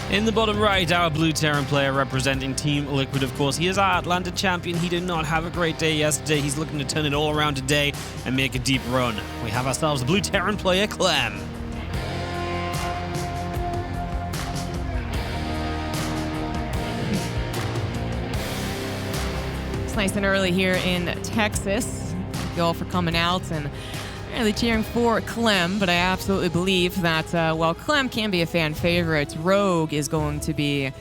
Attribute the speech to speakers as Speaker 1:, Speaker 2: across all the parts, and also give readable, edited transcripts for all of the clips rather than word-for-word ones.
Speaker 1: In the bottom right, our Blue Terran player representing Team Liquid, of course. He is our Atlanta champion. He did not have a great day yesterday. He's looking to turn it all around today and make a deep run. We have ourselves the Blue Terran player, Clem.
Speaker 2: It's nice and early here in Texas. Thank you all for coming out and really cheering for Clem, but I absolutely believe that while Clem can be a fan favorite, Rogue is going to be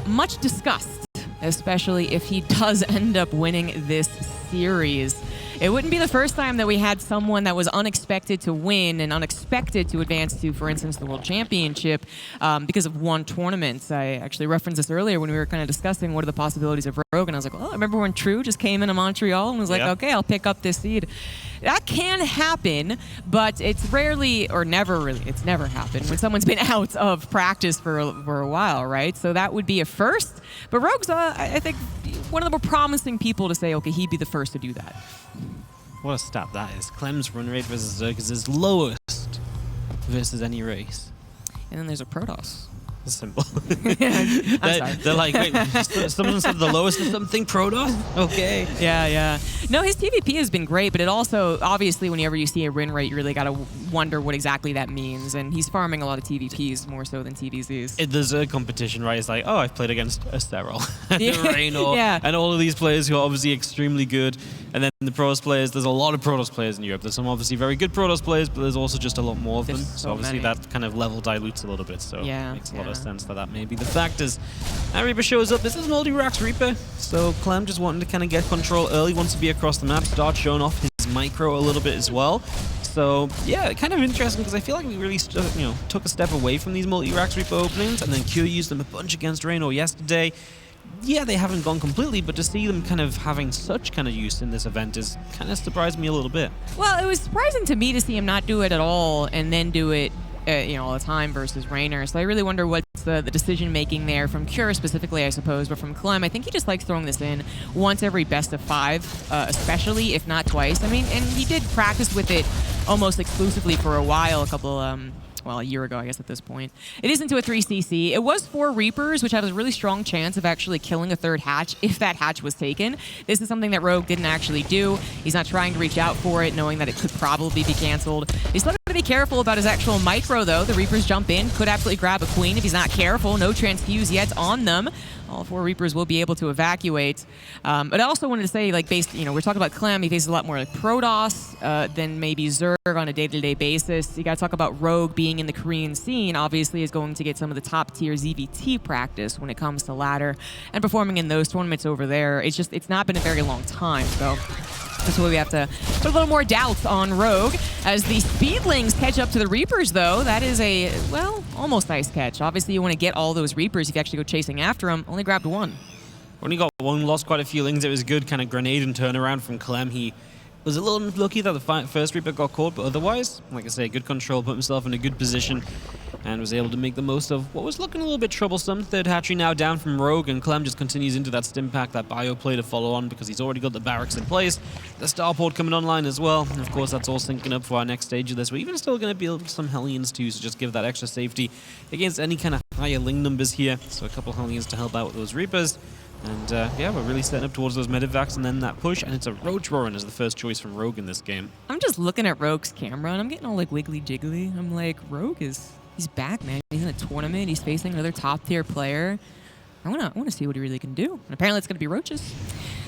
Speaker 2: much discussed, especially if he does end up winning this series. It wouldn't be the first time that we had someone that was unexpected to win and unexpected to advance to, for instance, the World Championship because of one tournament. I actually referenced this earlier when we were kind of discussing what are the possibilities of Rogue, and I was like, well, I remember when True just came into Montreal and was like, okay, I'll pick up this seed. That can happen, but it's rarely or never really, it's never happened when someone's been out of practice for a while, right? So that would be a first. But Rogue's, I think, one of the more promising people to say, okay, he'd be the first to do that.
Speaker 1: What a stat that is. Clem's run rate versus Zerg is his lowest versus any race.
Speaker 2: And then there's a Protoss.
Speaker 1: Simple.
Speaker 2: They're
Speaker 1: like, wait, someone said the lowest of something, Protoss? Okay.
Speaker 2: Yeah. No, his TVP has been great, but it also, obviously, whenever you see a win rate, you really got to wonder what exactly that means. And he's farming a lot of TVPs more so than TVZs.
Speaker 1: There's a competition, right? It's like, oh, I've played against a Serral and Raynor,
Speaker 2: yeah.
Speaker 1: and all of these players who are obviously extremely good. And then the Protoss players, there's a lot of Protoss players in Europe. There's some obviously very good Protoss players, but there's also just a lot more of them. So obviously that kind of level dilutes a little bit. So it makes a lot of sense that may be the fact is that Reaper shows up. This is multi-racks Reaper. So Clem just wanting to kind of get control early, wants to be across the map, start showing off his micro a little bit as well. So yeah, kind of interesting because I feel like we really took a step away from these multi-racks Reaper openings, and then Q used them a bunch against Raynor yesterday. Yeah, they haven't gone completely, but to see them kind of having such kind of use in this event is kind of surprised me a little bit.
Speaker 2: Well, it was surprising to me to see him not do it at all and then do it all the time versus Raynor. So I really wonder what's the decision-making there from Cure specifically, I suppose, but from Clem, I think he just likes throwing this in once every best of 5, especially, if not twice. I mean, and he did practice with it almost exclusively for a while, a year ago, I guess, at this point. It is into a 3CC. It was 4 Reapers, which had a really strong chance of actually killing a 3rd hatch if that hatch was taken. This is something that Rogue didn't actually do. He's not trying to reach out for it, knowing that it could probably be canceled. He's still got to be careful about his actual micro, though. The Reapers jump in, could absolutely grab a Queen if he's not careful. No transfuse yet on them. All 4 Reapers will be able to evacuate. But I also wanted to say, like, we're talking about Clem. He faces a lot more like Protoss than maybe Zerg on a day-to-day basis. You got to talk about Rogue being in the Korean scene. Obviously, is going to get some of the top-tier ZVT practice when it comes to ladder and performing in those tournaments over there. It's not been a very long time, so that's why we have to put a little more doubt on Rogue. As the Speedlings catch up to the Reapers, though, that is a, almost nice catch. Obviously, you want to get all those Reapers if you actually go chasing after them. Only grabbed 1.
Speaker 1: Only got 1, lost quite a few lings. It was a good kind of grenade and turnaround from Clem. He was a little unlucky that the first Reaper got caught, but otherwise, like I say, good control, put himself in a good position, and was able to make the most of what was looking a little bit troublesome. 3rd hatchery now down from Rogue, and Clem just continues into that stim pack, that bio play to follow on because he's already got the barracks in place. The starport coming online as well, and of course that's all syncing up for our next stage of this. We're even still going to build some Hellions too, so just give that extra safety against any kind of higher ling numbers here. So a couple Hellions to help out with those Reapers. And we're really setting up towards those medevacs and then that push, and it's a Roach Roaring as the first choice from Rogue in this game.
Speaker 2: I'm just looking at Rogue's camera, and I'm getting all like wiggly jiggly. I'm like, Rogue he's back, man. He's in a tournament. He's facing another top-tier player. I wanna see what he really can do. And apparently it's going to be Roaches.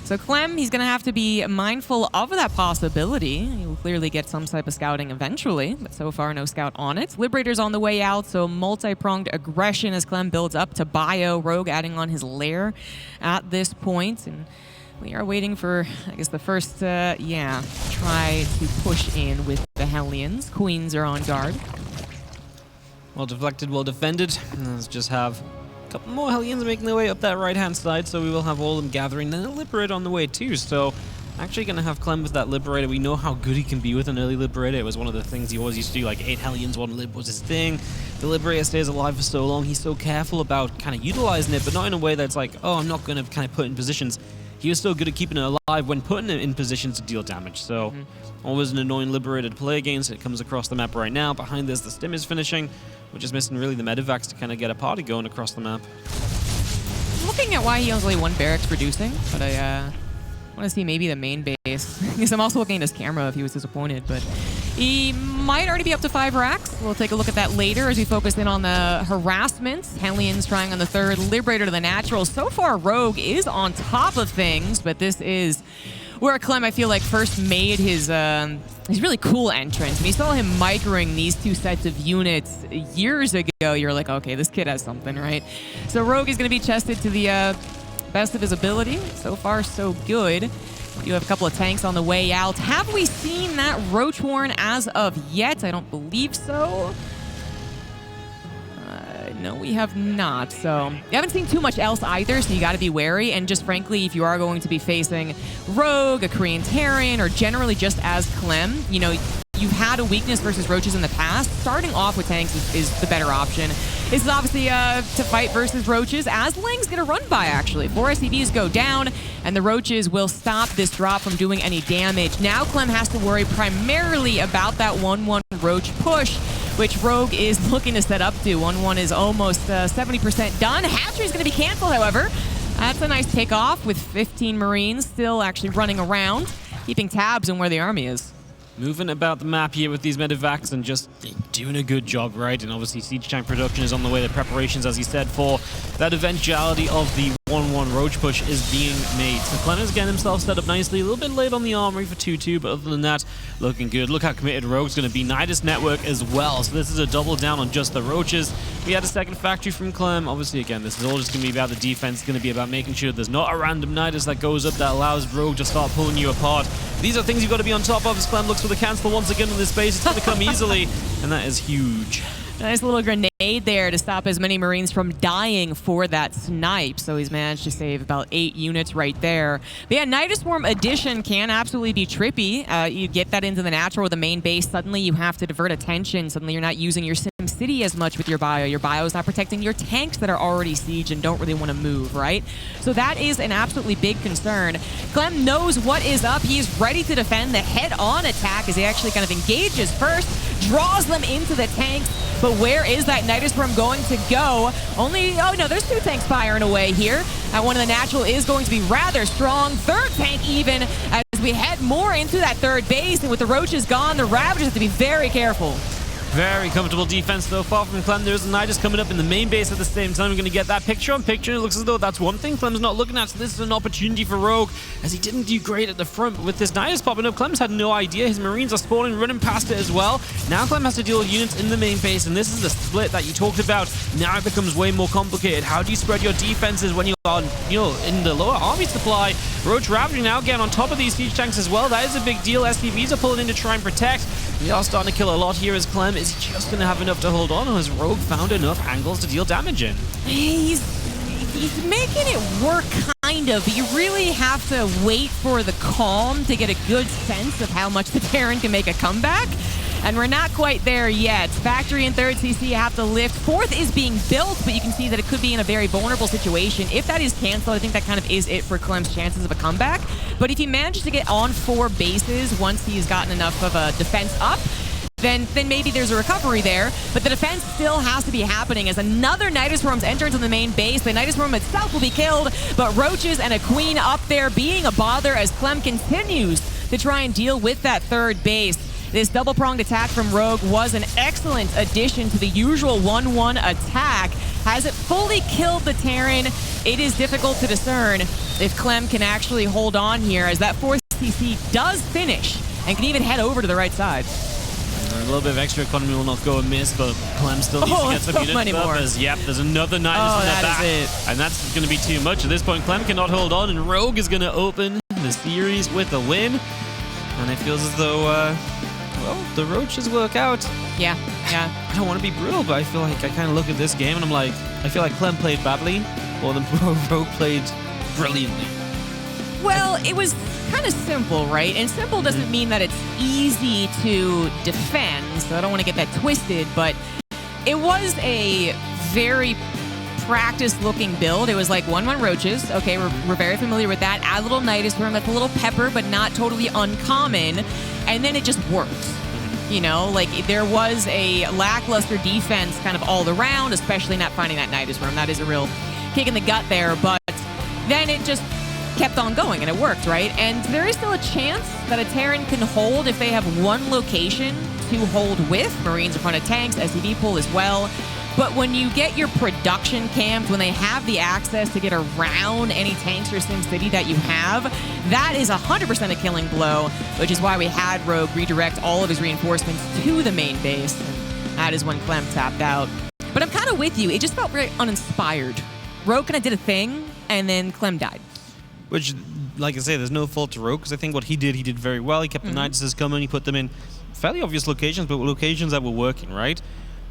Speaker 2: So Clem, he's going to have to be mindful of that possibility. He'll clearly get some type of scouting eventually, but so far no scout on it. Liberator's on the way out, so multi-pronged aggression as Clem builds up to bio. Rogue adding on his lair at this point. And we are waiting for, I guess, the first, try to push in with the Hellions. Queens are on guard.
Speaker 1: Well deflected, well defended. Let's just have a couple more Hellions making their way up that right-hand side, so we will have all of them gathering. Then a Liberator on the way too, so actually going to have Clem with that Liberator. We know how good he can be with an early Liberator. It was one of the things he always used to do, like 8 Hellions, 1 Lib was his thing. The Liberator stays alive for so long. He's so careful about kind of utilizing it, but not in a way that's like, oh, I'm not going to kind of put in positions. he was still good at keeping it alive when putting it in position to deal damage. So always an annoying Liberator to play against. It comes across the map right now. Behind this, the Stim is finishing. We're just missing really the Medivacs to kind of get a party going across the map.
Speaker 2: Looking at why he owns only one barracks reducing, but I want to see maybe the main base. Because I'm also looking at his camera if he was disappointed, but he might already be up to 5 racks. We'll take a look at that later as we focus in on the harassments. Hellions trying on the 3rd, Liberator to the natural. So far, Rogue is on top of things, but this is where Clem, I feel like, first made his really cool entrance. And you saw him microing these 2 sets of units years ago. You're like, okay, this kid has something, right? So Rogue is going to be chested to the best of his ability. So far, so good. You have a couple of tanks on the way out. Have we seen that Roach Horn as of yet? I don't believe so. No, we have not. So you haven't seen too much else either, so you got to be wary. And just frankly, if you are going to be facing Rogue, a Korean Terran, or generally just as Clem, you know, you've had a weakness versus Roaches in the past. Starting off with tanks is the better option. This is obviously to fight versus Roaches, as Lang's going to run by, actually. 4 SCVs go down, and the Roaches will stop this drop from doing any damage. Now Clem has to worry primarily about that 1-1 Roach push, which Rogue is looking to set up to. 1-1 is almost 70% done. Hatchery is going to be canceled, however. That's a nice takeoff with 15 Marines still actually running around, keeping tabs on where the army is.
Speaker 1: Moving about the map here with these Medivacs and just doing a good job, right? And obviously Siege Tank production is on the way. The preparations, as he said, for that eventuality of the 1-1 Roach push is being made. So Clem is getting himself set up nicely. A little bit late on the armory for 2-2, but other than that, looking good. Look how committed Rogue's going to be. Nidus Network as well. So this is a double down on just the Roaches. We had a second factory from Clem. Obviously, again, this is all just going to be about the defense. It's going to be about making sure there's not a random Nidus that goes up that allows Rogue to start pulling you apart. These are things you've got to be on top of as Clem looks for the cancel once again in this base. It's going to come easily, and that is huge.
Speaker 2: Nice little grenade there to stop as many Marines from dying for that snipe. So he's managed to save about 8 units right there. But yeah, Nidus Swarm addition can absolutely be trippy. You get that into the natural with the main base. Suddenly you have to divert attention. Suddenly you're not using your SimCity as much with your bio. Your bio is not protecting your tanks that are already sieged and don't really want to move, right? So that is an absolutely big concern. Clem knows what is up. He is ready to defend the head-on attack as he actually kind of engages first, draws them into the tanks. But where is that Nidus Swarm going to go? Oh no, there's 2 tanks firing away here. That one of the natural is going to be rather strong. 3rd tank even, as we head more into that 3rd base. And with the Roaches gone, the Ravagers have to be very careful.
Speaker 1: Very comfortable defense so far from Clem. There's a Nidus coming up in the main base at the same time. We're going to get that picture-on-picture. It looks as though that's one thing Clem's not looking at, so this is an opportunity for Rogue, as he didn't do great at the front. But with this Nidus popping up, Clem's had no idea. His Marines are spawning, running past it as well. Now Clem has to deal with units in the main base, and this is the split that you talked about. Now it becomes way more complicated. How do you spread your defenses when you are, in the lower army supply? Roach Ravaging now again on top of these siege tanks as well. That is a big deal. SCVs are pulling in to try and protect. We are starting to kill a lot here as Clem is just going to have enough to hold on, or has Rogue found enough angles to deal damage in?
Speaker 2: He's making it work, kind of. But you really have to wait for the calm to get a good sense of how much the Terran can make a comeback. And we're not quite there yet. Factory and 3rd CC have to lift. 4th is being built, but you can see that it could be in a very vulnerable situation. If that is canceled, I think that kind of is it for Clem's chances of a comeback. But if he manages to get on 4 bases once he's gotten enough of a defense up, then maybe there's a recovery there. But the defense still has to be happening as another Nidus Swarm enters into the main base. The Nidus Swarm itself will be killed, but Roaches and a Queen up there being a bother as Clem continues to try and deal with that 3rd base. This double-pronged attack from Rogue was an excellent addition to the usual 1-1 attack. Has it fully killed the Terran? It is difficult to discern if Clem can actually hold on here, as that 4th CC does finish and can even head over to the right side.
Speaker 1: A little bit of extra economy will not go amiss, but Clem still needs to get some units up. As, yep, there's another Nidus in the back. And that's going to be too much. At this point, Clem cannot hold on, and Rogue is going to open the series with a win. And it feels as though, well, the Roaches work out.
Speaker 2: Yeah.
Speaker 1: I don't want to be brutal, but I feel like I kind of look at this game and I'm like, I feel like Clem played badly, or the Rogue played brilliantly.
Speaker 2: Well, it was kind of simple, right? And simple doesn't mean that it's easy to defend, so I don't want to get that twisted, but it was a very practice-looking build. It was like 1/1 roaches. Okay, we're very familiar with that. Add a little Nidus Worm, that's a little pepper, but not totally uncommon. And then it just worked. You know, like there was a lackluster defense kind of all around, especially not finding that Nidus Worm. That is a real kick in the gut there, but then it just kept on going and it worked, right? And there is still a chance that a Terran can hold if they have one location to hold with. Marines in front of tanks, SCV pool as well. But when you get your production camps, when they have the access to get around any tanks or SimCity that you have, that is 100% a killing blow, which is why we had Rogue redirect all of his reinforcements to the main base. And that is when Clem tapped out. But I'm kind of with you. It just felt very uninspired. Rogue kind of did a thing, and then Clem died.
Speaker 1: Which, like I say, there's no fault to Rogue, because I think what he did very well. He kept the Niduses coming, he put them in fairly obvious locations, but locations that were working, right?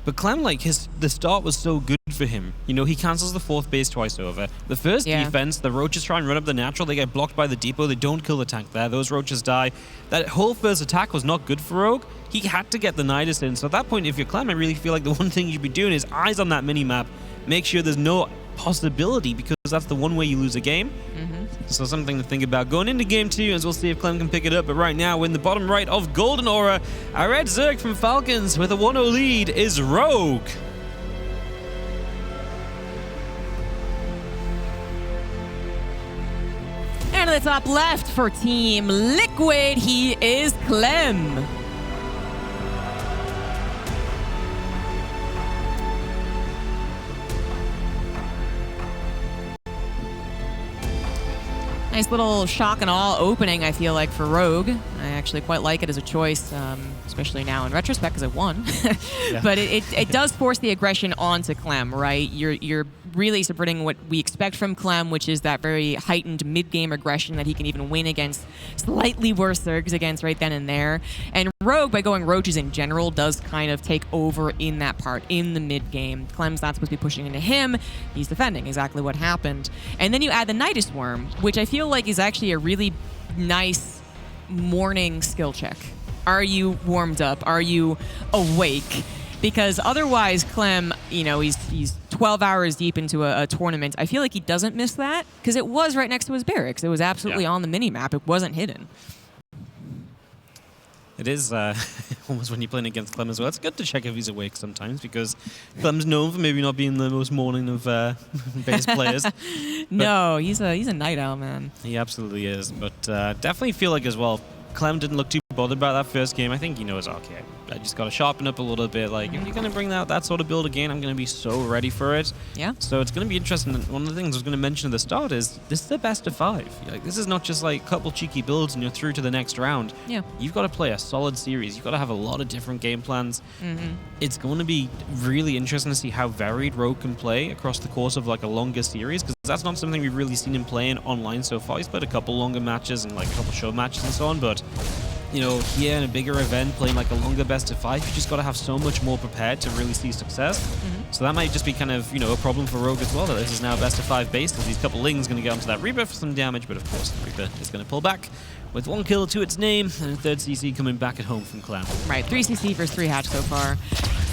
Speaker 1: But Clem, like, the start was so good for him. You know, he cancels the 4th base twice over. The first defense, the roaches try and run up the natural. They get blocked by the depot. They don't kill the tank there. Those roaches die. That whole first attack was not good for Rogue. He had to get the Nidus in. So at that point, if you're Clem, I really feel like the one thing you should be doing is eyes on that mini-map. Make sure there's no possibility, because that's the one way you lose a game. So something to think about going into game 2, as we'll see if Clem can pick it up. But right now, in the bottom right of Golden Aura, a red Zerg from Falcons with a 1-0 lead is Rogue.
Speaker 2: And at the top left for Team Liquid, he is Clem. Nice little shock and awe opening, I feel like, for Rogue. I actually quite like it as a choice, especially now in retrospect because it won. But it does force the aggression onto Clem, right? You're really subverting what we expect from Clem, which is that very heightened mid-game aggression that he can even win against slightly worse Zergs against right then and there. And Rogue, by going roaches in general, does kind of take over in that part, in the mid-game. Clem's not supposed to be pushing into him. He's defending, exactly what happened. And then you add the Nidus Worm, which I feel like is actually a really nice morning skill check. Are you warmed up? Are you awake? Because otherwise, Clem, you know, he's 12 hours deep into a tournament. I feel like he doesn't miss that because it was right next to his barracks. It was absolutely on the mini-map. It wasn't hidden.
Speaker 1: It is almost when you're playing against Clem as well. It's good to check if he's awake sometimes, because Clem's known for maybe not being the most morning of base players.
Speaker 2: No, he's a night owl, man.
Speaker 1: He absolutely is. But definitely feel like as well, Clem didn't look too bothered about that first game. I think he knows, okay, I just got to sharpen up a little bit. Like, if you're going to bring that sort of build again, I'm going to be so ready for it.
Speaker 2: Yeah.
Speaker 1: So it's going to be interesting. One of the things I was going to mention at the start is this is the best of 5. Like, this is not just like a couple cheeky builds and you're through to the next round.
Speaker 2: Yeah.
Speaker 1: You've got to play a solid series. You've got to have a lot of different game plans. It's going to be really interesting to see how varied Rogue can play across the course of like a longer series, because that's not something we've really seen him playing online so far. He's played a couple longer matches and like a couple show matches and so on, but you know, here in a bigger event, playing like a longer best of 5, you just got to have so much more prepared to really see success. So that might just be kind of, you know, a problem for Rogue as well, that this is now a best of 5 base. These couple Lings going to get onto that Reaper for some damage, but of course the Reaper is going to pull back with 1 kill to its name, and a 3rd CC coming back at home from Clem.
Speaker 2: Right, 3 CC versus 3 hatch so far.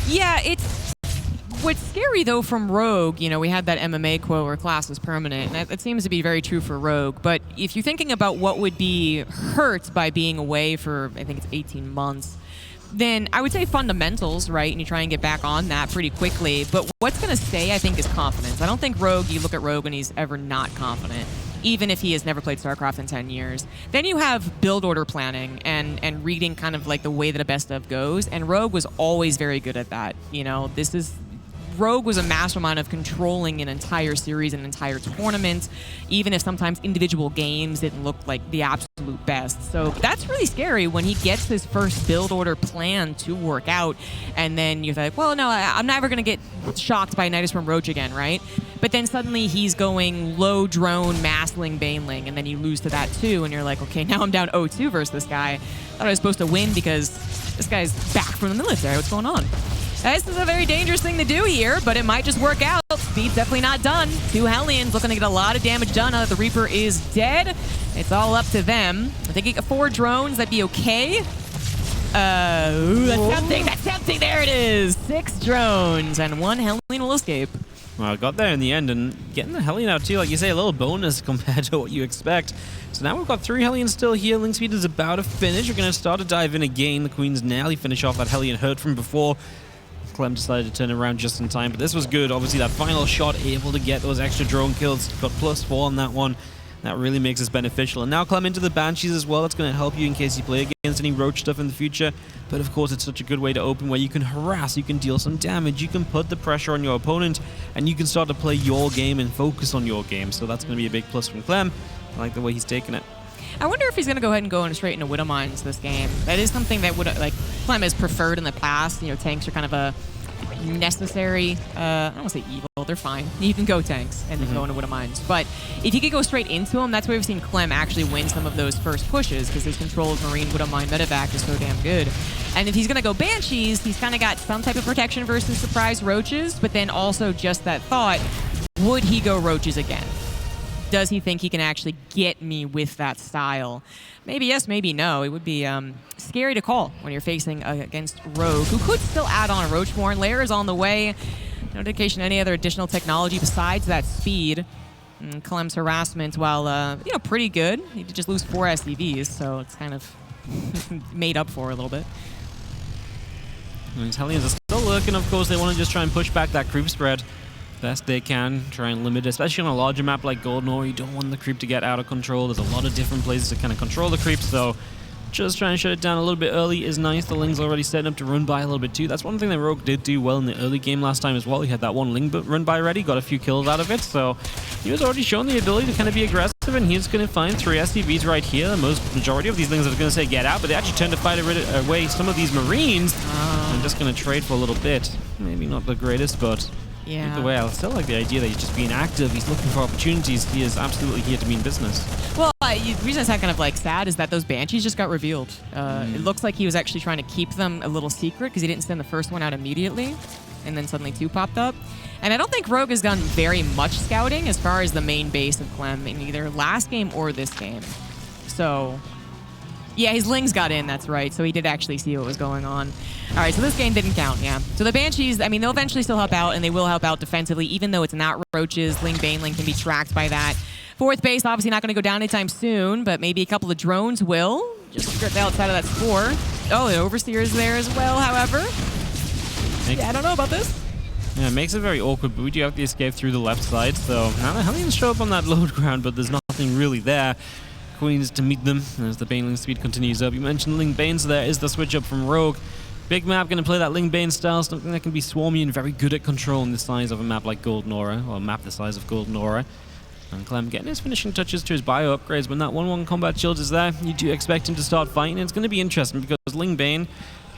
Speaker 2: Yeah, it's... What's scary, though, from Rogue, you know, we had that MMA quote where class is permanent, and that seems to be very true for Rogue, but if you're thinking about what would be hurt by being away for, I think it's 18 months, then I would say fundamentals, right, and you try and get back on that pretty quickly, but what's going to stay, I think, is confidence. I don't think Rogue, you look at Rogue and he's ever not confident, even if he has never played StarCraft in 10 years. Then you have build order planning and reading kind of like the way that a best of goes, and Rogue was always very good at that. You know, Rogue was a mastermind of controlling an entire series, an entire tournament, even if sometimes individual games didn't look like the absolute best. So that's really scary when he gets his first build order plan to work out, and then you're like, well, no, I'm never going to get shocked by Nidus from Roach again, right? But then suddenly he's going low drone, Massling, Baneling, and then you lose to that too, and you're like, okay, now I'm down 0-2 versus this guy. I thought I was supposed to win because this guy's back from the military. What's going on? This is a very dangerous thing to do here, but it might just work out. Speed's definitely not done. 2 Hellions looking to get a lot of damage done now that the Reaper is dead. It's all up to them. I think he got 4 drones. That'd be okay. Ooh, that's tempting. That's tempting. There it is. 6 drones, and 1 Hellion will escape.
Speaker 1: Well, got there in the end, and getting the Hellion out too, like you say, a little bonus compared to what you expect. So now we've got 3 Hellions still here. Link speed is about to finish. We're going to start to dive in again. The Queen's nearly finish off that Hellion hurt from before. Clem decided to turn around just in time, but this was good. Obviously, that final shot, able to get those extra drone kills. Got +4 on that one. That really makes us beneficial. And now Clem into the Banshees as well. That's going to help you in case you play against any Roach stuff in the future. But of course, it's such a good way to open where you can harass, you can deal some damage, you can put the pressure on your opponent, and you can start to play your game and focus on your game. So that's going to be a big plus from Clem. I like the way he's taking it.
Speaker 2: I wonder if he's going to go ahead and go straight into Widow Mines this game. That is something that Clem has preferred in the past. You know, tanks are kind of a necessary, I don't want to say evil, they're fine. You can go tanks and then go into Widow Mines. But if you could go straight into them, that's where we've seen Clem actually win some of those first pushes, because his control of Marine Widow Mine medevac is so damn good. And if he's going to go Banshees, he's kind of got some type of protection versus surprise Roaches, but then also just that thought, would he go Roaches again? Does he think he can actually get me with that style? Maybe yes, maybe no. It would be scary to call when you're facing against Rogue, who could still add on a Roachborn. Lair is on the way. No indication of any other additional technology besides that speed. And Clem's harassment, while pretty good, he did just lose 4 SCVs, so it's kind of made up for a little bit.
Speaker 1: And Hellions are still lurking, of course. They want to just try and push back that creep spread best they can, try and limit it, especially on a larger map like Golden Ore. You don't want the creep to get out of control. There's a lot of different places to kind of control the creep, so just trying to shut it down a little bit early is nice. The Ling's already setting up to run by a little bit too. That's one thing that Rogue did do well in the early game last time as well. He had that one Ling run by ready, got a few kills out of it, so he was already showing the ability to kind of be aggressive, and he's going to find 3 SCVs right here. The majority of these Lings are going to say get out, but they actually tend to fight away some of these Marines. I'm just going to trade for a little bit. Maybe not the greatest, but
Speaker 2: yeah.
Speaker 1: Either way, I still like the idea that he's just being active. He's looking for opportunities. He is absolutely here to mean business.
Speaker 2: Well, the reason it's kind of sad is that those Banshees just got revealed. It looks like he was actually trying to keep them a little secret because he didn't send the first one out immediately, and then suddenly 2 popped up. And I don't think Rogue has done very much scouting as far as the main base of Clem in either last game or this game. So yeah, his Lings got in, that's right. So he did actually see what was going on. All right, so this game didn't count, yeah. So the Banshees, I mean, they'll eventually still help out, and they will help out defensively, even though it's not Roaches. Ling Baneling can be tracked by that. 4th base, obviously not going to go down anytime soon, but maybe a couple of drones will. Just skirt outside of that score. Oh, the Overseer is there as well, however. Yeah, I don't know about this.
Speaker 1: Yeah, it makes it very awkward, but we do have the escape through the left side, so now the Hellions show up on that load ground, but there's nothing really there. Queens to meet them as the Baneling speed continues up. You mentioned Ling Bane, so there is the switch up from Rogue. Big map, going to play that Ling Bane style, something that can be swarmy and very good at controlling the size of a map like Golden Aura, or a map the size of Golden Aura. And Clem getting his finishing touches to his bio upgrades. When that 1-1 combat shield is there, you do expect him to start fighting. It's going to be interesting because Ling Bane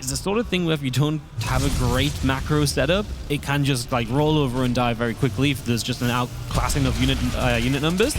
Speaker 1: is the sort of thing where if you don't have a great macro setup, it can just roll over and die very quickly if there's just an outclassing of unit numbers.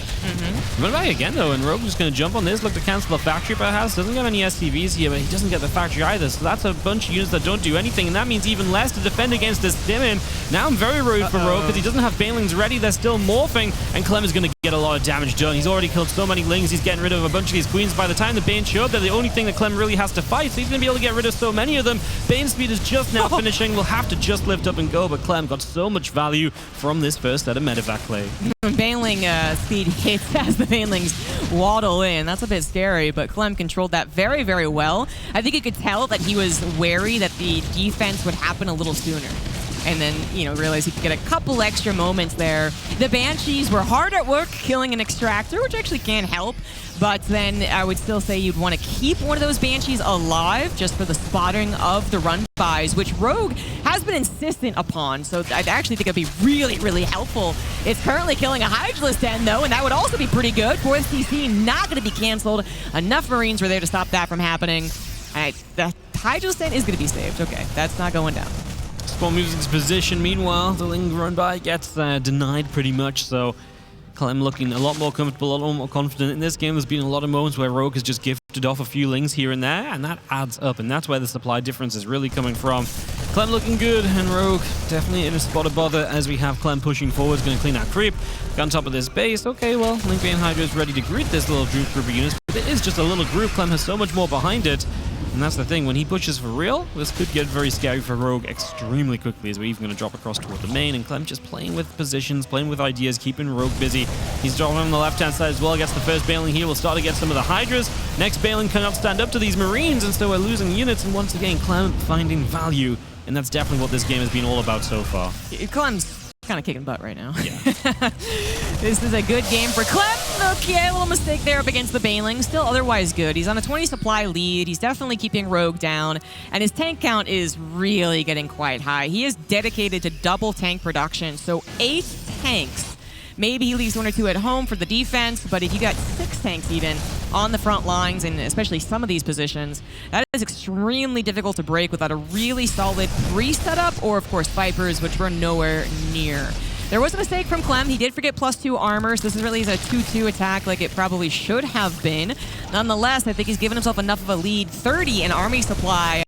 Speaker 1: Run by again though, and Rogue is going to jump on this, look to cancel the factory perhaps. Doesn't have any SCVs here, but he doesn't get the factory either, so that's a bunch of units that don't do anything, and that means even less to defend against this Dimmin. Now I'm very worried for Rogue because he doesn't have Banelings ready. They're still morphing, and Clem is going to get a lot of damage done. He's already killed so many Lings, he's getting rid of a bunch of these Queens. By the time the Bane show up, they're the only thing that Clem really has to fight, so he's going to be able to get rid of so many of them. Bane speed is just now finishing. We'll have to just lift up and go, but Clem got so much value from this first set of medevac play.
Speaker 2: Baneling speed hits as the Banelings waddle in. That's a bit scary, but Clem controlled that very, very well. I think you could tell that he was wary that the defense would happen a little sooner. And then, realized he could get a couple extra moments there. The Banshees were hard at work killing an Extractor, which actually can help. But then I would still say you'd want to keep one of those Banshees alive just for the spotting of the run-bys, which Rogue has been insistent upon. So I actually think it'd be really, really helpful. It's currently killing a Hydralisk Den, though, and that would also be pretty good. 4th CC not going to be canceled. Enough Marines were there to stop that from happening. The Hydralisk Den is going to be saved. Okay, that's not going down.
Speaker 1: Spawn moves into position. Meanwhile, the Ling run by gets denied pretty much, so Clem looking a lot more comfortable, a lot more confident. In this game, there's been a lot of moments where Rogue has just gifted off a few Lings here and there, and that adds up, and that's where the supply difference is really coming from. Clem looking good, and Rogue definitely in a spot of bother as we have Clem pushing forward. Going to clean that creep. Get on top of this base. Okay, well, Ling Bane Hydra is ready to greet this little group of units, but it is just a little group. Clem has so much more behind it. And that's the thing, when he pushes for real, this could get very scary for Rogue extremely quickly, as we're even going to drop across toward the main, and Clem just playing with positions, playing with ideas, keeping Rogue busy. He's dropping on the left-hand side as well, gets the first Baneling here, will start to get some of the Hydras. Next Baneling cannot stand up to these Marines, and so we're losing units, and once again, Clem finding value, and that's definitely what this game has been all about so far.
Speaker 2: Clem's kind of kicking butt right now.
Speaker 1: Yeah.
Speaker 2: This is a good game for Clem. Okay, a little mistake there up against the Baneling. Still otherwise good. He's on a 20 supply lead. He's definitely keeping Rogue down. And his tank count is really getting quite high. He is dedicated to double tank production. So 8 tanks. Maybe he leaves 1 or 2 at home for the defense, but if you got 6 tanks even on the front lines, and especially some of these positions, that is extremely difficult to break without a really solid pre-setup, or of course Vipers, which were nowhere near. There was a mistake from Clem. He did forget +2 armor, so this is really a 2-2 attack like it probably should have been. Nonetheless, I think he's given himself enough of a lead, 30 in army supply,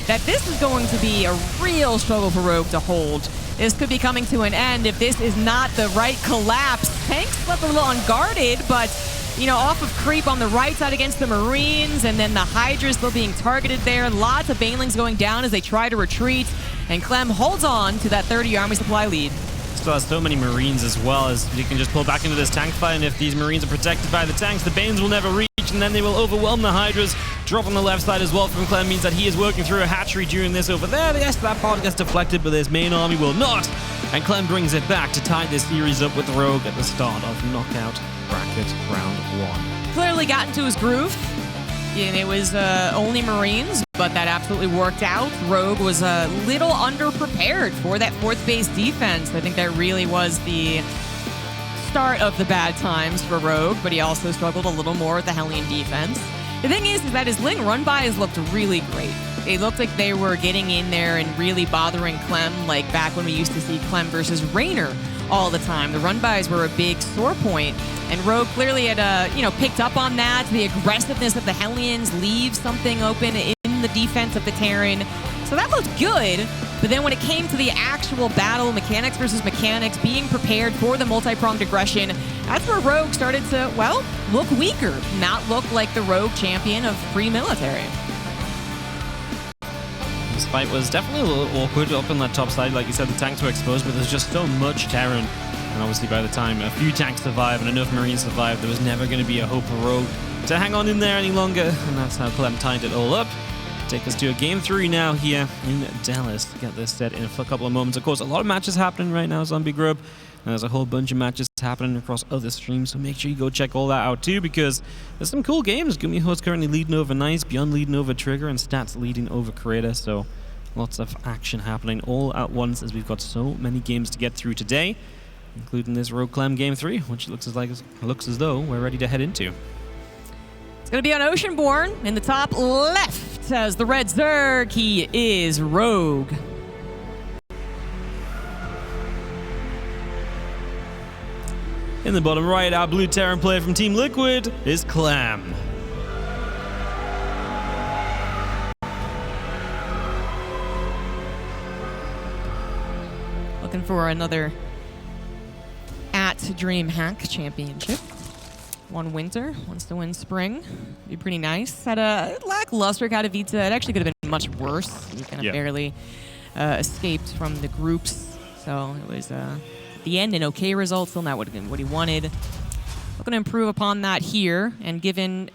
Speaker 2: that this is going to be a real struggle for Rogue to hold. This could be coming to an end if this is not the right collapse. Tanks left a little unguarded, but, you know, off of creep on the right side against the Marines, and then the Hydra still being targeted there. Lots of Banelings going down as they try to retreat, and Clem holds on to that 30 army supply lead.
Speaker 1: Still has so many Marines as well, as you can just pull back into this tank fight, and if these Marines are protected by the tanks, the Banes will never reach, and then they will overwhelm the Hydras. Drop on the left side as well from Clem means that he is working through a hatchery during this over there. Yes, that part gets deflected, but this main army will not. And Clem brings it back to tie this series up with Rogue at the start of knockout bracket round 1.
Speaker 2: Clearly got into his groove. And it was only Marines, but that absolutely worked out. Rogue was a little underprepared for that 4th base defense. I think that really was the start of the bad times for Rogue, but he also struggled a little more with the Hellion defense. The thing is that his Ling run-bys looked really great. It looked like they were getting in there and really bothering Clem, like back when we used to see Clem versus Raynor all the time. The run-bys were a big sore point, and Rogue clearly had, picked up on that. The aggressiveness of the Hellions leaves something open in the defense of the Terran. So that looked good, but then when it came to the actual battle, mechanics versus mechanics, being prepared for the multi-pronged aggression, that's where Rogue started to, well, look weaker, not look like the Rogue champion of pre-military.
Speaker 1: This fight was definitely a little awkward up on that top side. Like you said, the tanks were exposed, but there's just so much Terran. And obviously by the time a few tanks survive and enough Marines survive, there was never going to be a hope for Rogue to hang on in there any longer. And that's how Clem tied it all up. Take us to a game 3 now here in Dallas to get this set in a couple of moments. Of course, a lot of matches happening right now, Zombie Grub. And there's a whole bunch of matches happening across other streams, so make sure you go check all that out too, because there's some cool games. Gumiho's currently leading over Nice, Beyond leading over Trigger, and Stats leading over Creator, so lots of action happening all at once as we've got so many games to get through today, including this Rogue Clem Game 3, which looks as though we're ready to head into.
Speaker 2: It's going to be on Oceanborn in the top left as the Red Zerg. He is Rogue.
Speaker 1: In the bottom right, our blue Terran player from Team Liquid is Clem.
Speaker 2: Looking for another at DreamHack Championship. One winter, wants to win spring. Be pretty nice. Had a lackluster Katowice. It actually could have been much worse. He kind of barely escaped from the groups. So it was at the end an okay result. Still not what he wanted. Looking to improve upon that here. And given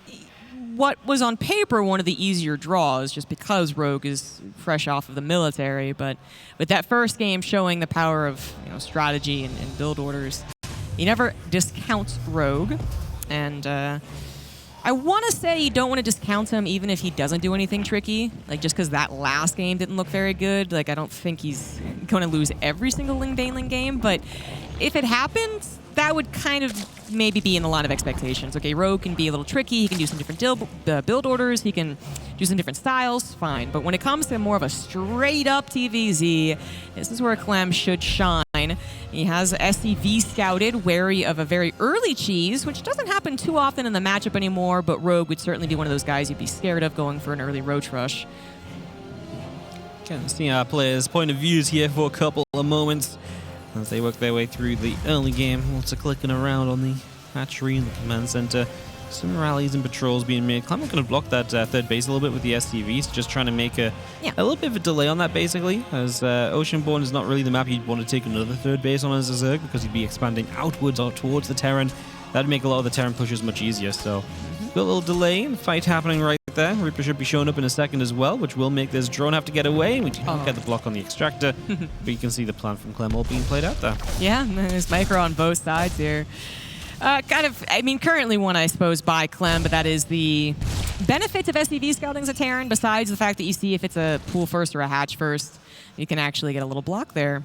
Speaker 2: what was on paper one of the easier draws, just because Rogue is fresh off of the military. But with that first game showing the power of strategy and build orders, you never discount Rogue. And I want to say you don't want to discount him even if he doesn't do anything tricky. Like, just because that last game didn't look very good. Like, I don't think he's going to lose every single Ling Baneling game. But if it happens, that would kind of maybe be in the line of expectations. Okay, Rogue can be a little tricky. He can do some different build orders. He can do some different styles. Fine. But when it comes to more of a straight-up TVZ, this is where Clem should shine. He has SCV scouted, wary of a very early cheese, which doesn't happen too often in the matchup anymore, but Rogue would certainly be one of those guys you'd be scared of going for an early roach rush.
Speaker 1: Can see our players' point of views here for a couple of moments as they work their way through the early game. Lots of clicking around on the hatchery in the command center. Some rallies and patrols being made. Clem going to block that third base a little bit with the SCVs, just trying to make a little bit of a delay on that, basically, as Oceanborn is not really the map you'd want to take another third base on as a Zerg, because you'd be expanding outwards or towards the Terran. That'd make a lot of the Terran pushes much easier, so got a little delay and fight happening right there. Reaper should be showing up in a second as well, which will make this drone have to get away. We don't get the block on the extractor, but you can see the plan from Clem all being played out there.
Speaker 2: Yeah, there's micro on both sides here. Currently won, I suppose, by Clem, but that is the benefit of SCV scouting as a Terran, besides the fact that you see if it's a pool first or a hatch first, you can actually get a little block there.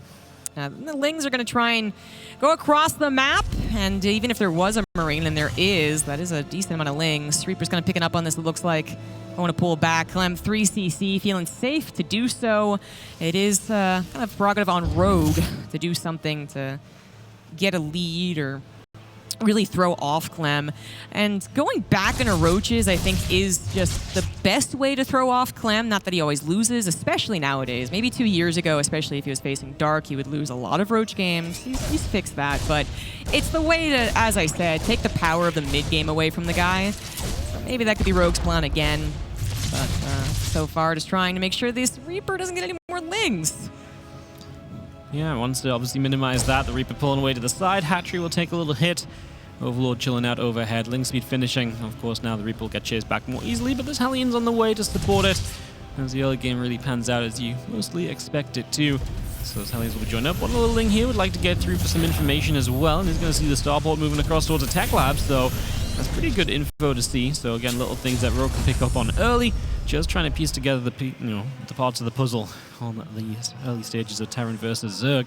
Speaker 2: The Lings are going to try and go across the map, and even if there was a Marine, and there is, that is a decent amount of Lings. Reaper's kind of picking up on this, it looks like. I want to pull back. Clem 3cc, feeling safe to do so. It is kind of prerogative on Rogue to do something to get a lead or really throw off Clem. And going back into Roaches, I think, is just the best way to throw off Clem. Not that he always loses, especially nowadays. Maybe 2 years ago, especially if he was facing Dark, he would lose a lot of Roach games. He's fixed that, but it's the way to, as I said, take the power of the mid-game away from the guy. So maybe that could be Rogue's plan again. But so far, just trying to make sure this Reaper doesn't get any more Lings.
Speaker 1: Yeah, wants to obviously minimize that. The Reaper pulling away to the side. Hatchery will take a little hit. Overlord chilling out overhead. Ling speed finishing. Of course, now the Reaper will get chased back more easily, but there's Hellions on the way to support it. As the early game really pans out as you mostly expect it to. So those Hellions will be joined up. One little Ling here would like to get through for some information as well. And he's going to see the starport moving across towards a tech lab, so that's pretty good info to see. So again, little things that Rogue can pick up on early. Just trying to piece together the parts of the puzzle on the early stages of Terran versus Zerg.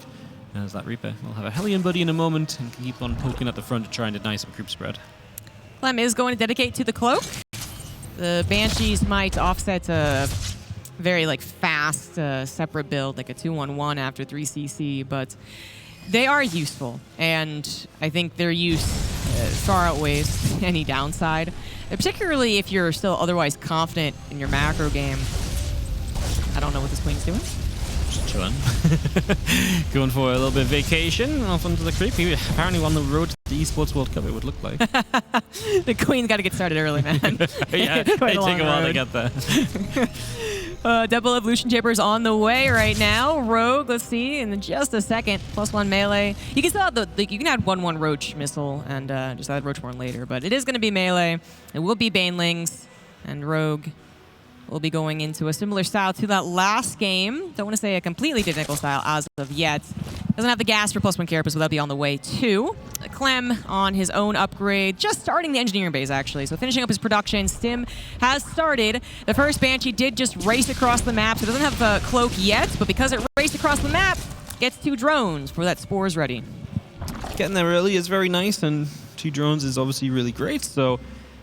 Speaker 1: As that Reaper will have a Hellion buddy in a moment and can keep on poking at the front to try and deny some creep spread.
Speaker 2: Clem is going to dedicate to the Cloak. The Banshees might offset a very fast separate build, like a 2-1-1 after 3cc, but they are useful, and I think their use far outweighs any downside, particularly if you're still otherwise confident in your macro game. I don't know what this Queen's doing.
Speaker 1: Just chilling. Going for a little bit of vacation off onto the creep. He apparently on the road to the Esports World Cup, it would look like.
Speaker 2: The Queen's got to get started early, man.
Speaker 1: Yeah, they take a while to get there.
Speaker 2: Double Evolution Chambers on the way right now. Rogue, let's see, in just a second. +1 melee. You can still have you can add 1/1 Roach missile and just add Roachborn later, but it is going to be melee. It will be Banelings, and Rogue will be going into a similar style to that last game. Don't want to say a completely identical style as of yet. Doesn't have the gas for +1 carapace, so that'll be on the way too. Clem on his own upgrade, just starting the engineering base actually. So finishing up his production. Stim has started. The first Banshee did just race across the map, so it doesn't have a cloak yet, but because it raced across the map, gets 2 drones for that Spores ready.
Speaker 1: Getting there early is very nice, and 2 drones is obviously really great, so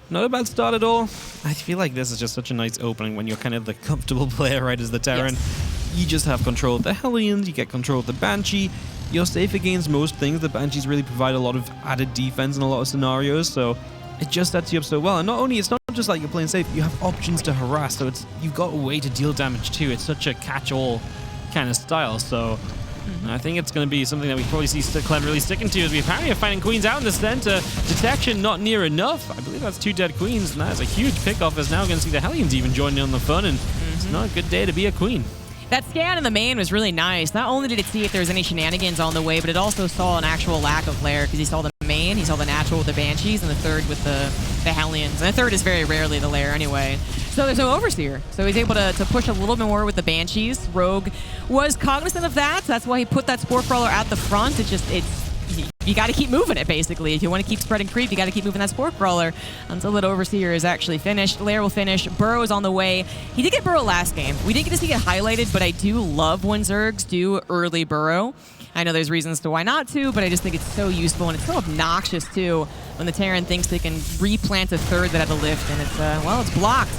Speaker 1: not a bad start at all. I feel like this is just such a nice opening when you're kind of the comfortable player, right, as the Terran. Yes. You just have control of the Hellions, you get control of the Banshee. You're safe against most things. The Banshees really provide a lot of added defense in a lot of scenarios, so it just sets you up so well. And not only, it's not just like you're playing safe, you have options to harass, so you've got a way to deal damage too. It's such a catch-all kind of style, so I think it's going to be something that we probably see Clem really sticking to, as we apparently are finding Queens out in the center. Detection not near enough. I believe that's 2 dead Queens, and that is a huge pickoff, as now we're going to see the Hellions even joining in on the fun, and it's not a good day to be a Queen.
Speaker 2: That scan in the main was really nice. Not only did it see if there was any shenanigans on the way, but it also saw an actual lack of lair, because he saw the main, he saw the natural with the Banshees, and the third with the Hellions. And the third is very rarely the lair anyway. So there's no Overseer. So he's able to push a little bit more with the Banshees. Rogue was cognizant of that. That's why he put that Spore Crawler at the front. You got to keep moving it, basically. If you want to keep spreading creep, you got to keep moving that Spore Crawler until that Overseer is actually finished. Lair will finish. Burrow is on the way. He did get Burrow last game. We didn't get to see it highlighted, but I do love when Zergs do early Burrow. I know there's reasons to why not to, but I just think it's so useful, and it's so obnoxious, too, when the Terran thinks they can replant a third that had a lift, and it's, well, it's blocked.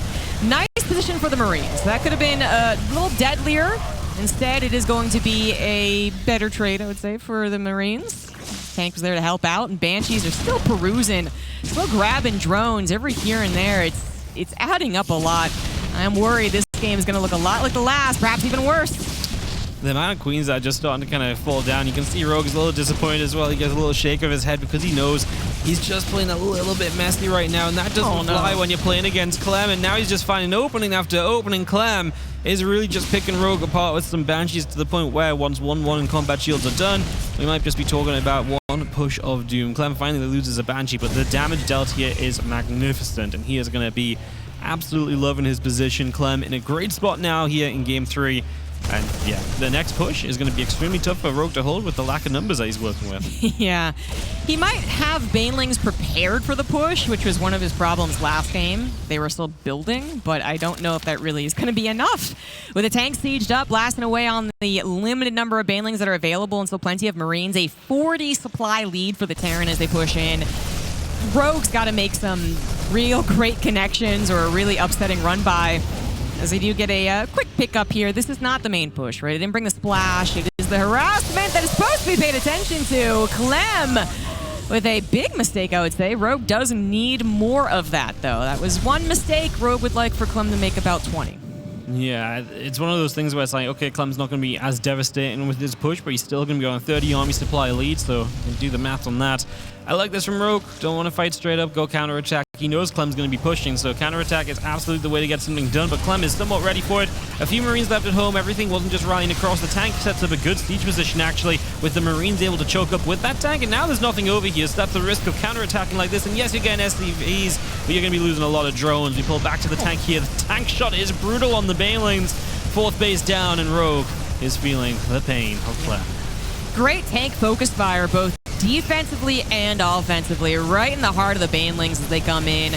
Speaker 2: Nice position for the Marines. That could have been a little deadlier. Instead, it is going to be a better trade, I would say, for the Marines. Tank was there to help out, and Banshees are still perusing, still grabbing drones every here and there. It's adding up a lot. I'm worried this game is going to look a lot like the last, perhaps even worse.
Speaker 1: The amount of queens that are just starting to kind of fall down. You can see Rogue is a little disappointed as well. He gets a little shake of his head because he knows he's just playing a little bit messy right now, and that doesn't fly when you're playing against Clem. And now he's just finding opening after opening. Clem is really just picking Rogue apart with some Banshees to the point where once 1-1 and combat shields are done, we might just be talking about one push of doom. Clem finally loses a Banshee, but the damage dealt here is magnificent, and he is going to be absolutely loving his position. Clem in a great spot now here in Game 3. And yeah, the next push is going to be extremely tough for Rogue to hold with the lack of numbers that he's working with.
Speaker 2: Yeah. He might have Banelings prepared for the push, which was one of his problems last game. They were still building, but I don't know if that really is going to be enough. With the tank sieged up, blasting away on the limited number of Banelings that are available, and still plenty of Marines, a 40 supply lead for the Terran as they push in. Rogue's got to make some real great connections or a really upsetting run by, as they do get a quick pickup here. This is not the main push, right? It didn't bring the splash. It is the harassment that is supposed to be paid attention to. Clem with a big mistake, I would say. Rogue does need more of that, though. That was one mistake Rogue would like for Clem to make about 20.
Speaker 1: Yeah, it's one of those things where it's like, okay, Clem's not going to be as devastating with his push, but he's still going to be on a 30 army supply lead, so you can do the math on that. I like this from Rogue. Don't want to fight straight up, go counterattack. He knows Clem's going to be pushing, so counterattack is absolutely the way to get something done, but Clem is somewhat ready for it. A few Marines left at home. Everything wasn't just rallying across. The tank sets up a good siege position, actually, with the Marines able to choke up with that tank, and now there's nothing over here, so that's the risk of counterattacking like this. And yes, you're getting SCVs, but you're going to be losing a lot of drones. We pull back to the tank here. The tank shot is brutal on the Banelings. Fourth base down, and Rogue is feeling the pain of Clem.
Speaker 2: Great tank focus fire, both defensively and offensively, right in the heart of the Banelings as they come in.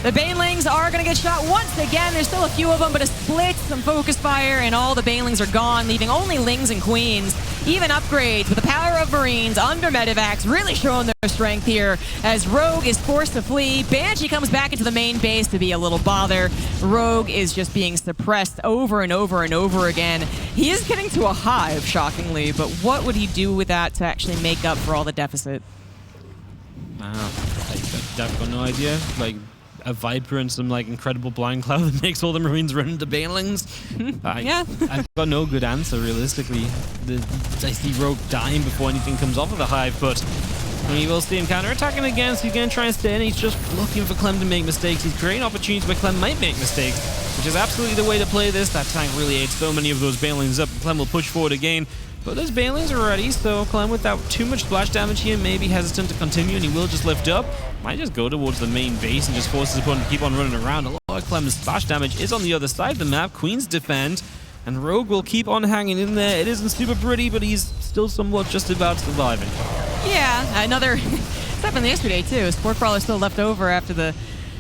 Speaker 2: The Banelings are going to get shot once again. There's still a few of them, but a split, some focus fire, and all the Banelings are gone, leaving only Lings and Queens. Even upgrades with the power of Marines under Medivacs, really showing their strength here as Rogue is forced to flee. Banshee comes back into the main base to be a little bother. Rogue is just being suppressed over and over and over again. He is getting to a hive, shockingly, but what would he do with that to actually make up for all the deficit?
Speaker 1: I've got no idea. Like, a Viper and some like incredible blind cloud that makes all the Marines run into Banelings.
Speaker 2: Yeah.
Speaker 1: I've got no good answer, realistically. I see Rogue dying before anything comes off of the hive, but we will see him counterattacking again, so he's going to try and stay in. He's just looking for Clem to make mistakes. He's creating opportunities where Clem might make mistakes, which is absolutely the way to play this. That tank really ate so many of those Banelings up. Clem will push forward again, but those Banelings are ready, so Clem, without too much splash damage here, may be hesitant to continue, and he will just lift up. Might just go towards the main base and just force his opponent to keep on running around. A lot of Clem's splash damage is on the other side of the map. Queens defend, and Rogue will keep on hanging in there. It isn't super pretty, but he's still somewhat just about surviving.
Speaker 2: Yeah, another... This happened yesterday, too. Sport Crawler still left over after the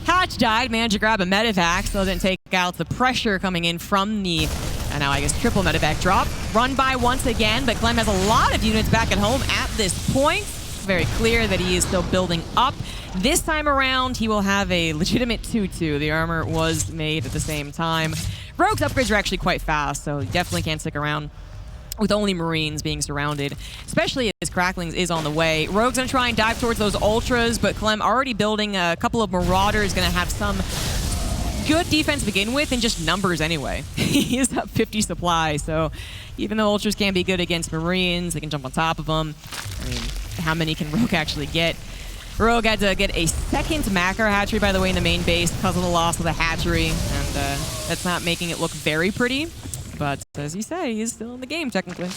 Speaker 2: hatch died. Managed to grab a Medivac, still didn't take out the pressure coming in from the... And now I guess triple Medivac drop. Run by once again, but Clem has a lot of units back at home at this point. It's very clear that he is still building up. This time around, he will have a legitimate 2-2. The armor was made at the same time. Rogue's upgrades are actually quite fast, so he definitely can't stick around with only Marines being surrounded, especially as Cracklings is on the way. Rogue's going to try and dive towards those Ultras, but Clem already building a couple of Marauders, going to have some good defense to begin with, and just numbers anyway. He is up 50 supply, so even though Ultras can be good against Marines, they can jump on top of them. I mean, how many can Rogue actually get? Rogue had to get a second Macro hatchery, by the way, in the main base because of the loss of the hatchery, and that's not making it look very pretty. But as you say, he's still in the game, technically.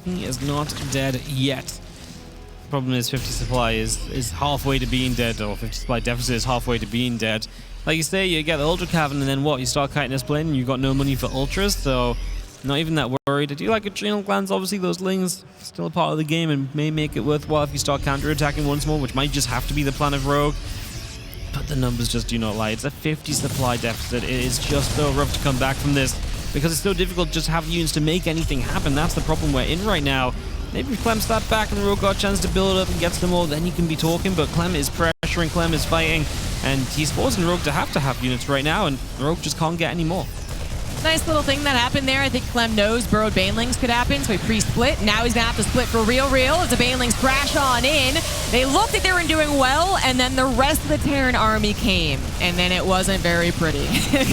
Speaker 1: He is not dead yet. Problem is 50 supply is halfway to being dead, or 50 supply deficit is halfway to being dead. Like you say, you get the Ultra Cavern, and then what? You start kiting this plane, and you've got no money for Ultras, so not even that worried. I do like Adrenal Glands. Obviously, those Lings still a part of the game and may make it worthwhile if you start counter-attacking once more, which might just have to be the plan of Rogue. But the numbers just do not lie. It's a 50 supply deficit. It is just so rough to come back from this because it's so difficult just to have units to make anything happen. That's the problem we're in right now. Maybe if Clem steps back and Rogue got a chance to build up and gets them all, then you can be talking, but Clem is pressuring, Clem is fighting, and he's forcing Rogue to have units right now, and Rogue just can't get any more.
Speaker 2: Nice little thing that happened there. I think Clem knows burrowed banelings could happen, so he pre-split. Now he's going to have to split for real as the banelings crash on in. They looked like they were doing well, and then the rest of the Terran army came, and then it wasn't very pretty.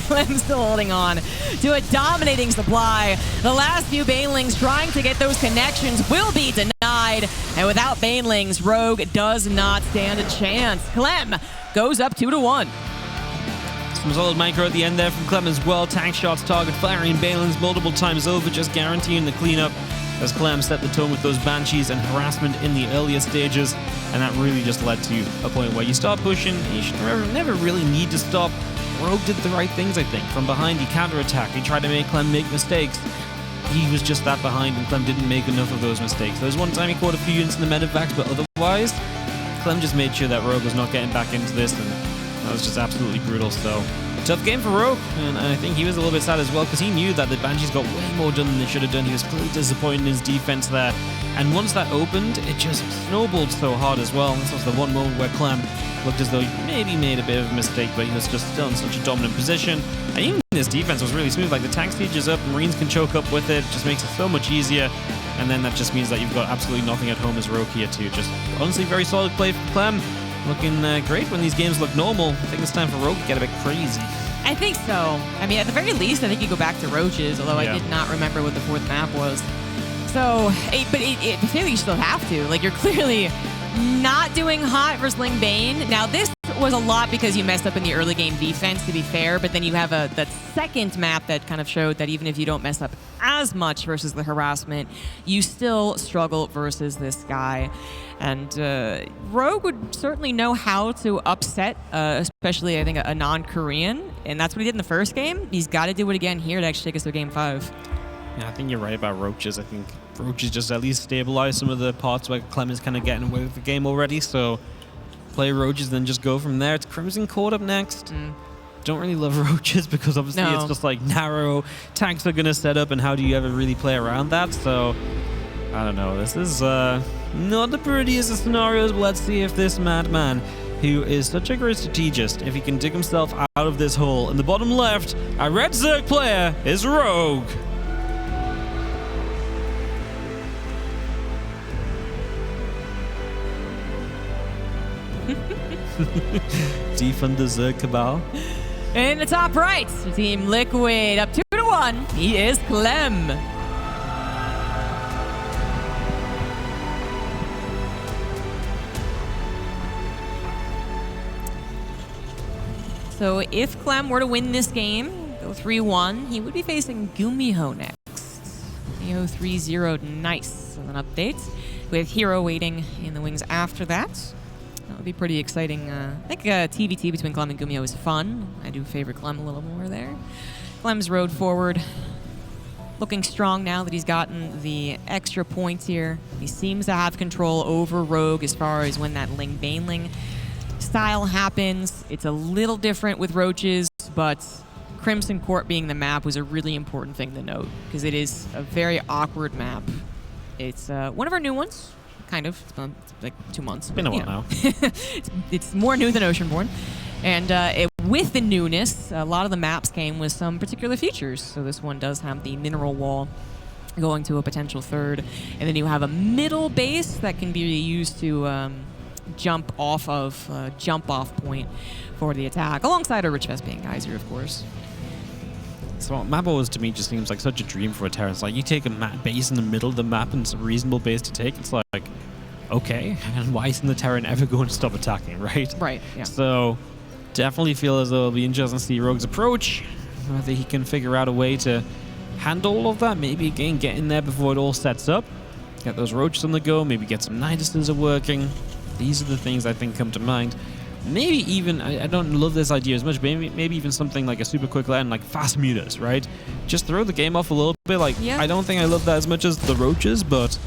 Speaker 2: Clem's still holding on to a dominating supply. The last few banelings trying to get those connections will be denied, and without banelings, Rogue does not stand a chance. Clem goes up 2-1.
Speaker 1: Some solid micro at the end there from Clem as well. Tank shots, target firing banelings multiple times over, just guaranteeing the cleanup as Clem set the tone with those Banshees and harassment in the earlier stages. And that really just led to a point where you start pushing. You should never really need to stop. Rogue did the right things, I think. From behind, he counterattacked. He tried to make Clem make mistakes. He was just that behind, and Clem didn't make enough of those mistakes. There was one time he caught a few units in the medevacs, but otherwise, Clem just made sure that Rogue was not getting back into this, and that was just absolutely brutal. So, tough game for Rogue, and I think he was a little bit sad as well because he knew that the Banshees got way more done than they should have done. He was clearly disappointed in his defense there, and once that opened, it just snowballed so hard as well. This was the one moment where Clem looked as though he maybe made a bit of a mistake, but he was just still in such a dominant position. And even his defense was really smooth. Like, the tank siege is up, Marines can choke up with it, just makes it so much easier. And then that just means that you've got absolutely nothing at home as Rogue here too. Just honestly very solid play for Clem. Looking great when these games look normal. I think it's time for Rogue to get a bit crazy.
Speaker 2: I think so. I mean, at the very least, I think you go back to Roaches, although I did not remember what the fourth map was. So, but I feel like you still have to. Like, you're clearly not doing hot versus Ling Bane. Now, this was a lot because you messed up in the early game defense, to be fair, but then you have that second map that kind of showed that even if you don't mess up as much versus the harassment, you still struggle versus this guy. And Rogue would certainly know how to upset, especially, I think, a non-Korean, and that's what he did in the first game. He's got to do it again here to actually take us to Game 5.
Speaker 1: Yeah, I think you're right about Roaches. I think Roaches just at least stabilize some of the parts where Clem is kind of getting away with the game already, so play Roaches, then just go from there. It's Crimson Court up next. Don't really love Roaches because obviously it's just like narrow. Tanks are going to set up, and how do you ever really play around that? So, I don't know. This is not the prettiest of scenarios, but let's see if this madman, who is such a great strategist, if he can dig himself out of this hole. In the bottom left, our red Zerg player is Rogue. Defund the Zerg Cabal.
Speaker 2: In the top right, Team Liquid up 2-1. He is Clem. So if Clem were to win this game, go 3-1, he would be facing Gumiho next. Gumiho 3-0, nice as an update, with Hero waiting in the wings after that. That would be pretty exciting. I think TVT between Clem and Gumiho is fun. I do favor Clem a little more there. Clem's road forward, looking strong now that he's gotten the extra points here. He seems to have control over Rogue as far as when that Ling Baneling style happens. It's a little different with Roaches, but Crimson Court being the map was a really important thing to note because it is a very awkward map. It's one of our new ones. Kind of. It's been like 2 months.
Speaker 1: It's been a while now.
Speaker 2: It's more new than Oceanborn. And with the newness, a lot of the maps came with some particular features. So this one does have the mineral wall going to a potential third. And then you have a middle base that can be used to jump off point for the attack, alongside a Rich Vespian Geyser, of course.
Speaker 1: So map always to me just seems like such a dream for a Terran. It's like you take a base in the middle of the map and it's a reasonable base to take. It's like, okay, and why isn't the Terran ever going to stop attacking, right?
Speaker 2: Right, yeah.
Speaker 1: So definitely feel as though it'll be interesting to see Rogue's approach, whether he can figure out a way to handle all of that. Maybe again get in there before it all sets up, get those Roaches on the go, maybe get some Niduses working. These are the things I think come to mind. Maybe even, I don't love this idea as much, maybe even something like a super quick land, like fast mutas, right? Just throw the game off a little bit. Like, I don't think I love that as much as the Roaches, but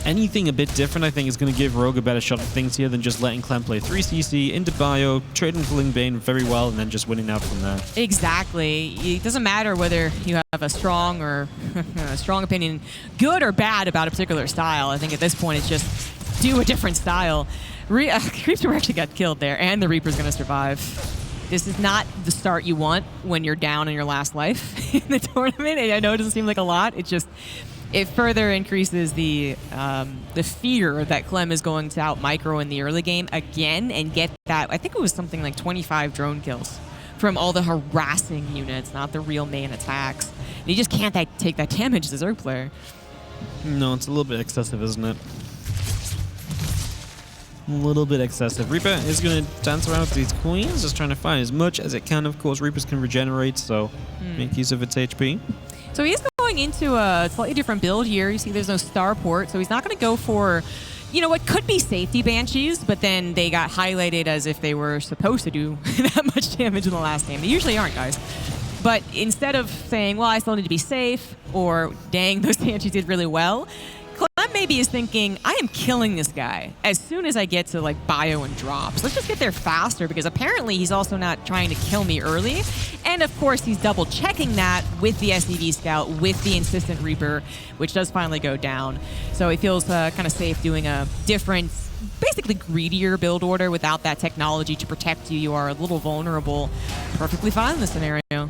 Speaker 1: anything a bit different, I think, is going to give Rogue a better shot at things here than just letting Clem play 3CC into bio, trading for Ling Bane very well, and then just winning out from there.
Speaker 2: Exactly. It doesn't matter whether you have a strong or a strong opinion, good or bad, about a particular style. I think at this point it's just do a different style. Creeper actually got killed there, and the Reaper's going to survive. this is not the start you want when you're down in your last life in the tournament. I know it doesn't seem like a lot. It further increases the fear that Clem is going to out micro in the early game again and get that. I think it was something like 25 drone kills from all the harassing units, not the real main attacks. And you just can't take that damage as a Zerg player.
Speaker 1: No, it's a little bit excessive, isn't it? A little bit excessive. Reaper is going to dance around with these queens, just trying to find as much as it can. Of course, Reapers can regenerate, so make use of its HP.
Speaker 2: So he is going into a slightly different build here. You see there's no starport, so he's not going to go for, you know, what could be safety Banshees, but then they got highlighted as if they were supposed to do that much damage in the last game. They usually aren't, guys. But instead of saying, well, I still need to be safe, or dang, those Banshees did really well, Clem maybe is thinking, I am killing this guy as soon as I get to like bio and drops. Let's just get there faster, because apparently he's also not trying to kill me early. And of course, he's double checking that with the SCV Scout, with the Insistent Reaper, which does finally go down. So he feels kind of safe doing a different, basically greedier build order without that technology to protect you. You are a little vulnerable. Perfectly fine in this scenario.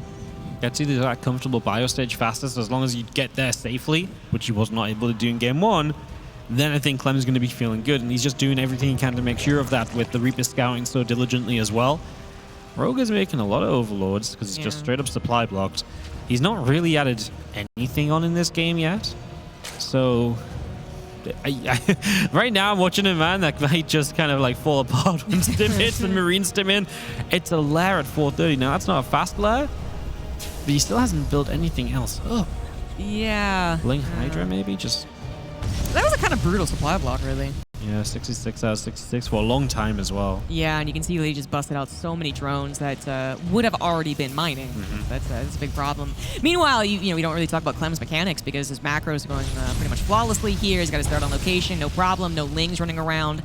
Speaker 1: Gets you to that comfortable bio stage fastest as long as you get there safely, which he was not able to do in game 1. Then I think Clem's going to be feeling good, and he's just doing everything he can to make sure of that with the Reaper scouting so diligently as well. Rogue is making a lot of overlords because he's just straight up supply blocked. He's not really added anything on in this game yet. So right now I'm watching him, man, that might just kind of like fall apart when Stim hits and Marine Stim in. It's a lair at 430. Now that's not a fast lair, but he still hasn't built anything else up.
Speaker 2: Yeah.
Speaker 1: Blink Hydra maybe? Just...
Speaker 2: That was a kind of brutal supply block, really.
Speaker 1: Yeah, 66 out of 66 for a long time as well.
Speaker 2: Yeah, and you can see they just busted out so many drones that would have already been mining. That's a big problem. Meanwhile, you know, we don't really talk about Clem's mechanics because his macros are going pretty much flawlessly here. He's got to start on location, no problem, no lings running around.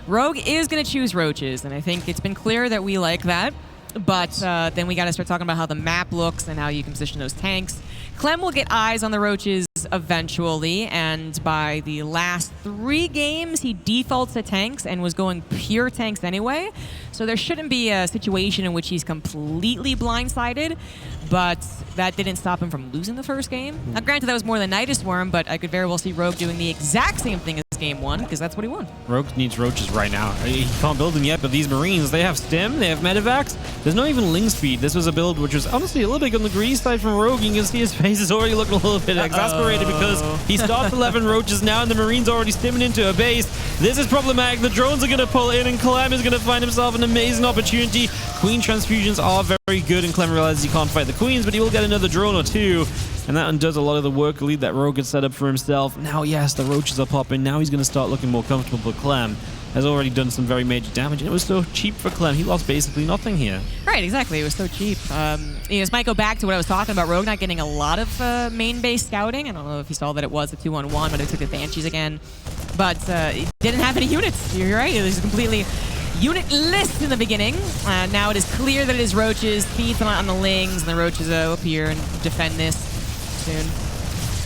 Speaker 2: Rogue is going to choose roaches, and I think it's been clear that we like that. But then we got to start talking about how the map looks and how you can position those tanks. Clem will get eyes on the roaches eventually, and by the last 3 games, he defaults to tanks and was going pure tanks anyway. So there shouldn't be a situation in which he's completely blindsided, but that didn't stop him from losing the first game. Now, granted, that was more than Nidus Worm, but I could very well see Rogue doing the exact same thing as game 1, because that's what he won.
Speaker 1: Rogue needs roaches right now. He can't build them yet, but these Marines, they have Stim, they have Medivacs. There's not even Ling speed. This was a build which was honestly a little bit on the greedy side from Rogue. You can see his face is already looking a little bit exasperated because he starts 11 roaches now, and the Marines already stimming into a base. This is problematic. The drones are going to pull in, and Clem is going to find himself an amazing opportunity. Queen transfusions are very good, and Clem realizes he can't fight the Queens, but he will get another drone or 2. And that undoes a lot of the work lead that Rogue had set up for himself. Now, yes, the roaches are popping. Now he's going to start looking more comfortable, but Clem has already done some very major damage, and it was so cheap for Clem. He lost basically nothing here.
Speaker 2: Right, exactly. It was so cheap. You know, this might go back to what I was talking about, Rogue not getting a lot of main base scouting. I don't know if you saw that it was a 2-on-1, but it took the Banshees again. But it didn't have any units. You're right. It was completely unit-less in the beginning. Now it is clear that it is roaches. Speeds on the Lings, and the roaches will appear and defend this soon.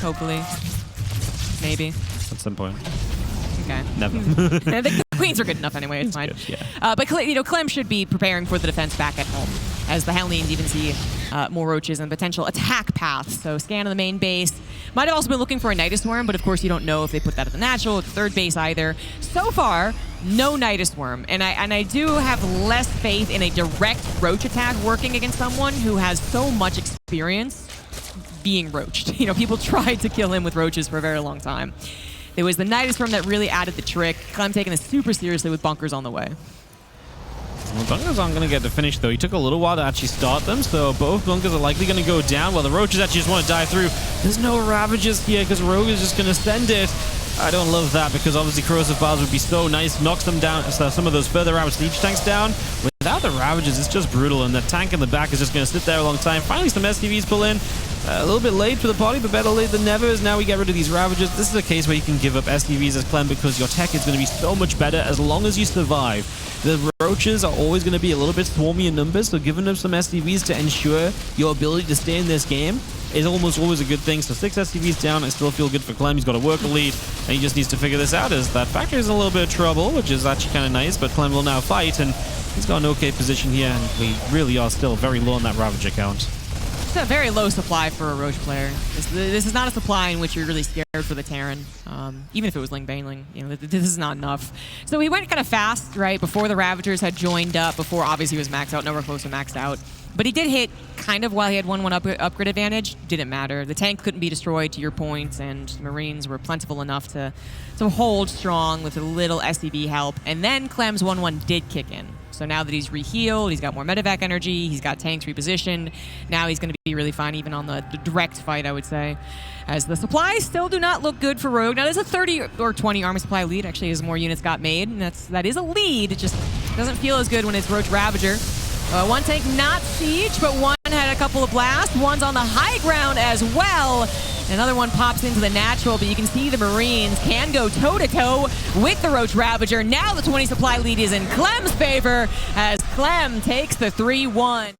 Speaker 2: Hopefully. Maybe.
Speaker 1: At some point.
Speaker 2: Okay.
Speaker 1: Never.
Speaker 2: The Queens are good enough anyway, it's fine.
Speaker 1: Good, yeah.
Speaker 2: But you know, Clem should be preparing for the defense back at home, as the Hellions even see more roaches and potential attack paths. So scan on the main base. Might have also been looking for a Nidus Worm, but of course you don't know if they put that at the natural or the third base either. So far, no Nidus Worm, and I do have less faith in a direct roach attack working against someone who has so much experience being roached. You know, people tried to kill him with roaches for a very long time. It was the Nidus Worm that really added the trick. Clem taking this super seriously with bunkers on the way.
Speaker 1: Well, bunkers aren't going to get to finish, though. He took a little while to actually start them, so both bunkers are likely going to go down, while the roaches actually just want to die through. There's no Ravages here, because Rogue is just going to send it. I don't love that, because obviously Corrosive Files would be so nice. Knocks them down, so some of those further out siege tanks down. Without the Ravages, it's just brutal, and the tank in the back is just going to sit there a long time. Finally, some SCVs pull in. A little bit late for the party, but better late than never, as now we get rid of these Ravagers. This is a case where you can give up SCVs as Clem, because your tech is going to be so much better as long as you survive. The roaches are always going to be a little bit swarmy in numbers, so giving them some SCVs to ensure your ability to stay in this game is almost always a good thing. So 6 SCVs down, I still feel good for Clem. He's got a worker lead, and he just needs to figure this out, as that factory is in a little bit of trouble, which is actually kind of nice, but Clem will now fight, and He's got an okay position here, and we really are still very low on that Ravager count.
Speaker 2: It's a very low supply for a Roche player. This is not a supply in which you're really scared for the Terran, even if it was Ling Baneling. You know, this is not enough. So he went kind of fast, right, before the Ravagers had joined up, before obviously he was maxed out, nowhere close to maxed out. But he did hit kind of while he had 1-1 upgrade advantage. Didn't matter. The tank couldn't be destroyed, to your point, and Marines were plentiful enough to hold strong with a little SCV help. And then Clem's 1-1 did kick in. So now that he's rehealed, he's got more medevac energy, he's got tanks repositioned, now he's going to be really fine even on the direct fight, I would say. As the supplies still do not look good for Rogue. Now there's a 30 or 20 army supply lead, actually, as more units got made, and that is a lead. It just doesn't feel as good when it's Roach Ravager. One tank not siege, but one had a couple of blasts. One's on the high ground as well. Another one pops into the natural, but you can see the Marines can go toe-to-toe with the Roach Ravager. Now the 20 supply lead is in Clem's favor as Clem takes the 3-1.